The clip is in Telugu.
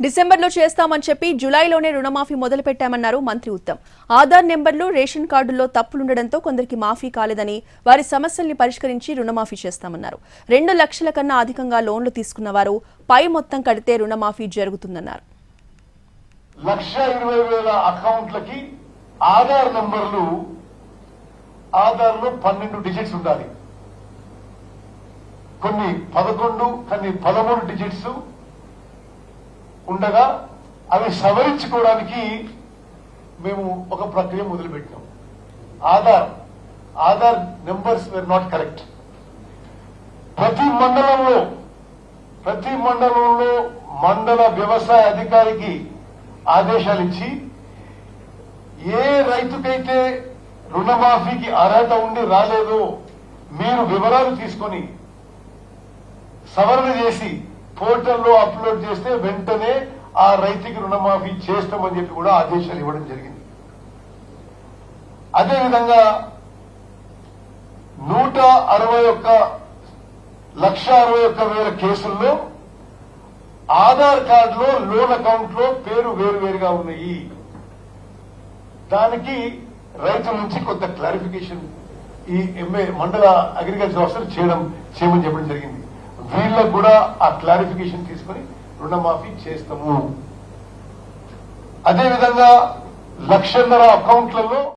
డిసెంబర్లో చేస్తామని చెప్పి జూలైలోనే రుణమాఫీ మొదలుపెట్టామన్నారు మంత్రి ఉత్తమ్. ఆధార్ నెంబర్లు, రేషన్ కార్డుల్లో తప్పులుండడంతో కొందరికి మాఫీ కాలేదని, వారి సమస్యల్ని పరిష్కరించి రుణమాఫీ చేస్తామన్నారు. 2 లక్షల కన్నా అధికంగా లోన్లు తీసుకున్న వారు పై మొత్తం కడితే రుణమాఫీ జరుగుతుందన్నారు. 1,20,000 అకౌంట్లకి ఆధార్ నంబర్లు, ఆధార్లో 12 డిజిట్స్ ఉండాలి. కొన్ని 11, కొన్ని 13 డిజిట్స్ ఉండగా అవి సవరించుకోవడానికి మేము ఒక ప్రక్రియ మొదలుపెట్టాం. Aadhaar numbers were not correct. ప్రతి మండలంలో మండల వ్యవసాయ అధికారికి ఆదేశాలు ఇచ్చి, ఏ రైతుకైతే రుణమాఫీకి అర్హత ఉండి రాలేదో మీరు వివరాలు తీసుకొని సవరణ చేసి పోర్టల్లో అప్లోడ్ చేస్తే వెంటనే ఆ రైతుకి రుణమాఫీ చేస్తామని చెప్పి కూడా ఆదేశాలు ఇవ్వడం జరిగింది. అదేవిధంగా 161,61,00,000 కేసుల్లో ఆధార్ కార్డులో, లోన్ అకౌంట్ లో పేరు వేరువేరుగా ఉన్నాయి. దానికి రైతుల నుంచి కొంత క్లారిఫికేషన్ ఈ మండల అగ్రికల్చర్ ఆఫీసర్ చేయమని చెప్పడం జరిగింది. వీళ్ళకు కూడా ఆ క్లారిఫికేషన్ తీసుకుని రుణమాఫీ చేస్తాము. అదేవిధంగా 1,00,000 అకౌంట్లలో